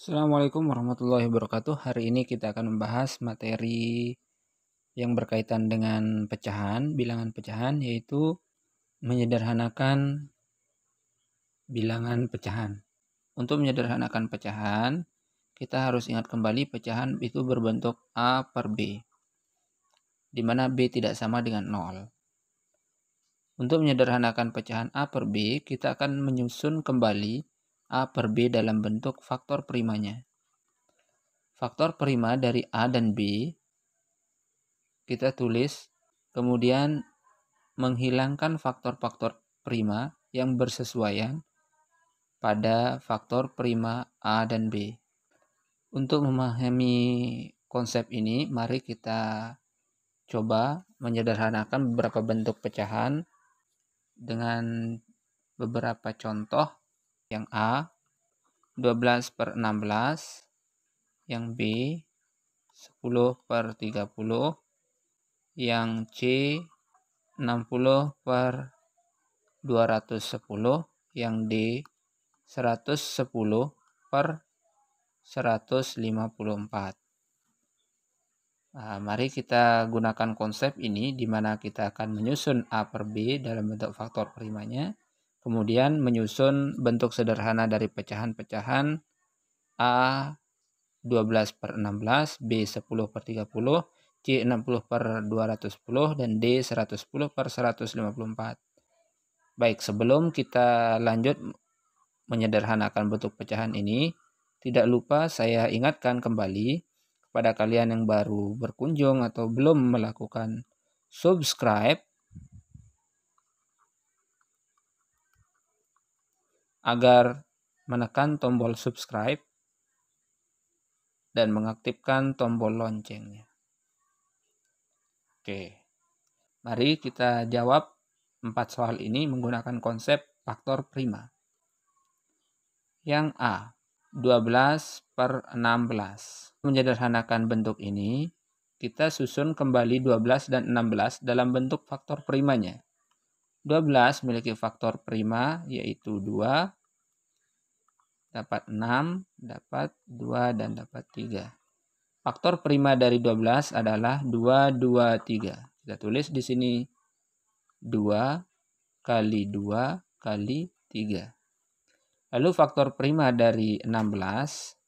Assalamualaikum warahmatullahi wabarakatuh. Hari ini kita akan membahas materi yang berkaitan dengan pecahan, bilangan pecahan, yaitu menyederhanakan bilangan pecahan. Untuk menyederhanakan pecahan, kita harus ingat kembali pecahan itu berbentuk A per B, di mana B tidak sama dengan 0. Untuk menyederhanakan pecahan A per B, kita akan menyusun kembali A per B dalam bentuk faktor primanya. Faktor prima dari A dan B kita tulis, kemudian menghilangkan faktor-faktor prima yang bersesuaian pada faktor prima A dan B. Untuk memahami konsep ini, mari kita coba menyederhanakan beberapa bentuk pecahan dengan beberapa contoh. Yang A, 12/16, yang B, 10/30, yang C, 60/210, yang D, 110/154. Nah, mari kita gunakan konsep ini di mana kita akan menyusun A per B dalam bentuk faktor primanya, kemudian menyusun bentuk sederhana dari pecahan-pecahan A 12/16, B 10/30, C 60/210, dan D 110/154. Baik, sebelum kita lanjut menyederhanakan bentuk pecahan ini, tidak lupa saya ingatkan kembali kepada kalian yang baru berkunjung atau belum melakukan subscribe agar menekan tombol subscribe dan mengaktifkan tombol loncengnya. Oke, mari kita jawab 4 soal ini menggunakan konsep faktor prima. Yang A, 12/16. Menyederhanakan bentuk ini, kita susun kembali 12 dan 16 dalam bentuk faktor primanya. 12 memiliki faktor prima yaitu 2, dapat 6, dapat 2, dan dapat 3. Faktor prima dari 12 adalah 2, 2, 3. Kita tulis di sini 2 kali 2 kali 3. Lalu faktor prima dari 16.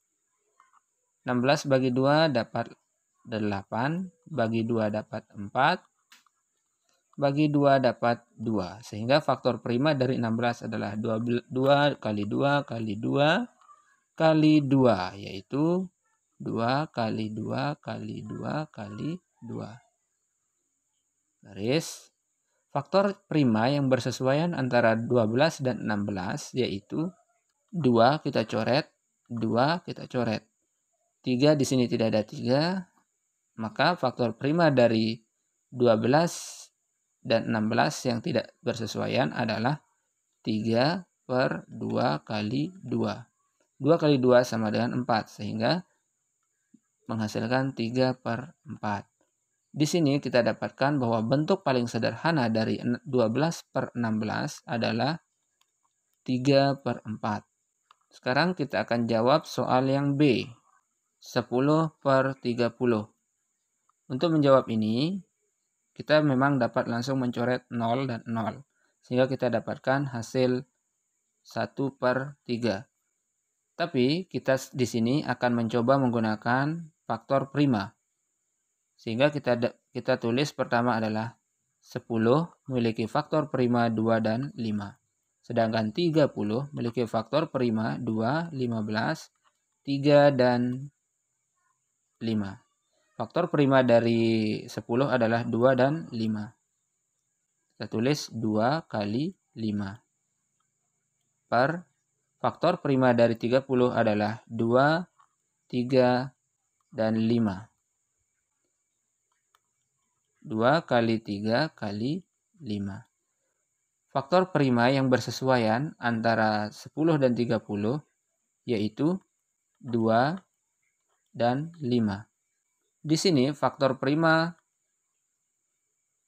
16 bagi 2 dapat 8, bagi 2 dapat 4, bagi 2 dapat 2. Sehingga faktor prima dari 16 adalah 2 kali 2 kali 2 kali 2, yaitu 2 kali 2 kali 2 kali 2. Garis. Faktor prima yang bersesuaian antara 12 dan 16 yaitu 2 kita coret, 2 kita coret. 3 di sini tidak ada 3, maka faktor prima dari 12 dan 16 yang tidak bersesuaian adalah 3/2 kali 2. 2 kali 2 sama dengan 4, sehingga menghasilkan 3/4. Di sini kita dapatkan bahwa bentuk paling sederhana dari 12/16 adalah 3/4. Sekarang kita akan jawab soal yang B, 10/30. Untuk menjawab ini, kita memang dapat langsung mencoret 0 dan 0. Sehingga kita dapatkan hasil 1/3. Tapi kita di sini akan mencoba menggunakan faktor prima. Sehingga kita tulis pertama adalah 10 memiliki faktor prima 2 dan 5. Sedangkan 30 memiliki faktor prima 2, 15, 3, dan 5. Faktor prima dari 10 adalah 2 dan 5. Kita tulis 2 kali 5. Per faktor prima dari 30 adalah 2, 3, dan 5. 2 kali 3 kali 5. Faktor prima yang bersesuaian antara 10 dan 30 yaitu 2 dan 5. Di sini faktor prima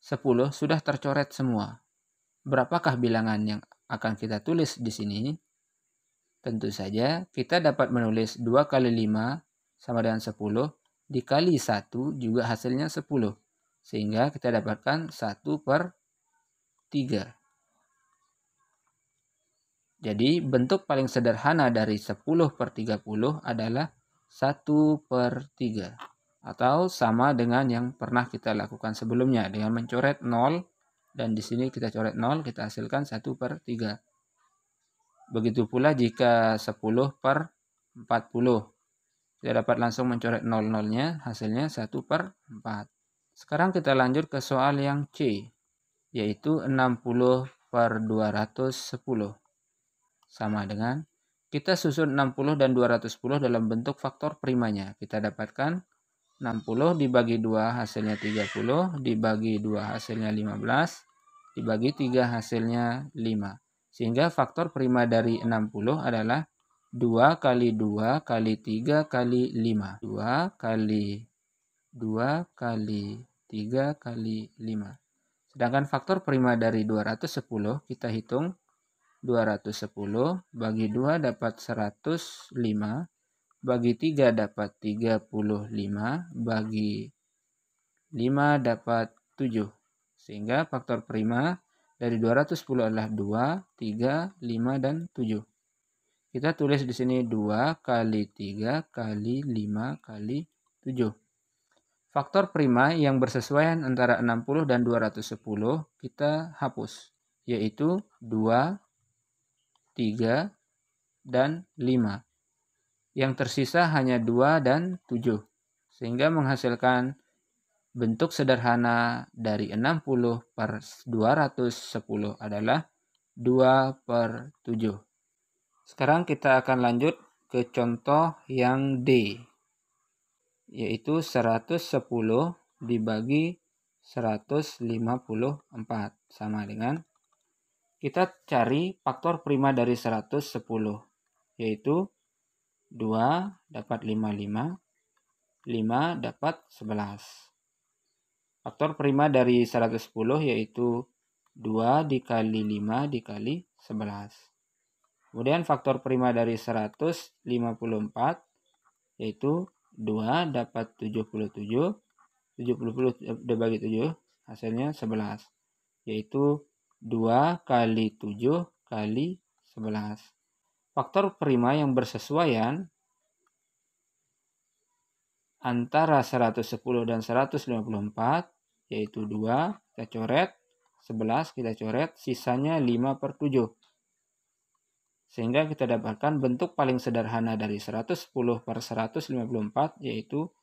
10 sudah tercoret semua. Berapakah bilangan yang akan kita tulis di sini? Tentu saja kita dapat menulis 2 kali 5 sama dengan 10, dikali 1 juga hasilnya 10. Sehingga kita dapatkan 1/3. Jadi bentuk paling sederhana dari 10/30 adalah 1/3. Atau sama dengan yang pernah kita lakukan sebelumnya dengan mencoret 0. Dan di sini kita coret 0, kita hasilkan 1/3. Begitu pula jika 10/40. Kita dapat langsung mencoret 0-0-nya, hasilnya 1/4. Sekarang kita lanjut ke soal yang C, yaitu 60/210. Sama dengan, kita susun 60 dan 210 dalam bentuk faktor primanya. Kita dapatkan 60 dibagi 2 hasilnya 30, dibagi 2 hasilnya 15, dibagi 3 hasilnya 5. Sehingga faktor prima dari 60 adalah 2 kali 2 kali 3 kali 5. 2 kali 2 kali 3 kali 5. Sedangkan faktor prima dari 210 kita hitung 210 bagi 2 dapat 105, bagi 3 dapat 35, bagi 5 dapat 7. Sehingga faktor prima dari 210 adalah 2, 3, 5, dan 7. Kita tulis di sini 2 kali 3 kali 5 kali 7. Faktor prima yang bersesuaian antara 60 dan 210 kita hapus, yaitu 2, 3, dan 5. Yang tersisa hanya 2 dan 7. Sehingga menghasilkan bentuk sederhana dari 60/210 adalah 2/7. Sekarang kita akan lanjut ke contoh yang D, yaitu 110 dibagi 154. Sama dengan, kita cari faktor prima dari 110, yaitu 2 dapat 55, 5 dapat 11. Faktor prima dari 110 yaitu 2 dikali 5 dikali 11. Kemudian faktor prima dari 154 yaitu 2 dapat 77, 70 dibagi 7 hasilnya 11, yaitu 2 kali 7 kali 11. Faktor prima yang bersesuaian antara 110 dan 154 yaitu 2, kita coret, 11 kita coret, sisanya 5/7. Sehingga kita dapatkan bentuk paling sederhana dari 110/154 yaitu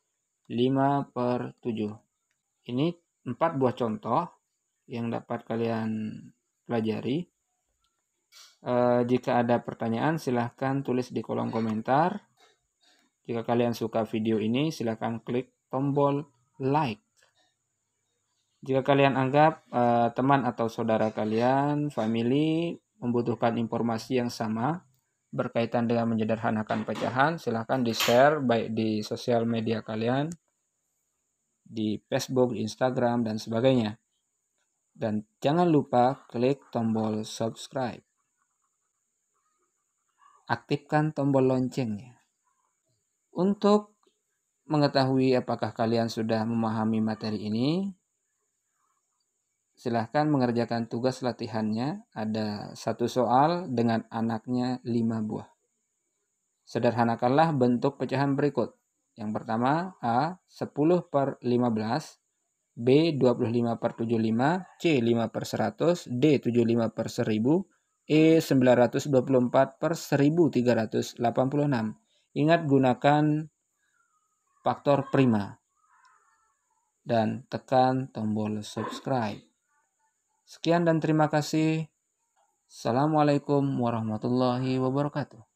5/7. Ini 4 buah contoh yang dapat kalian pelajari. Jika ada pertanyaan silahkan tulis di kolom komentar. Jika kalian suka video ini silahkan klik tombol like. Jika kalian anggap teman atau saudara kalian, family, membutuhkan informasi yang sama berkaitan dengan menyederhanakan pecahan, silahkan di-share baik di sosial media kalian, di Facebook, di Instagram, dan sebagainya. Dan jangan lupa klik tombol subscribe. Aktifkan tombol loncengnya. Untuk mengetahui apakah kalian sudah memahami materi ini, silahkan mengerjakan tugas latihannya. Ada 1 soal dengan anaknya 5 buah. Sederhanakanlah bentuk pecahan berikut. Yang pertama, A 10/15, B 25/75, C 5/100, D 75/1000, E 924/1386. Ingat gunakan faktor prima. Dan tekan tombol subscribe. Sekian dan terima kasih. Assalamualaikum warahmatullahi wabarakatuh.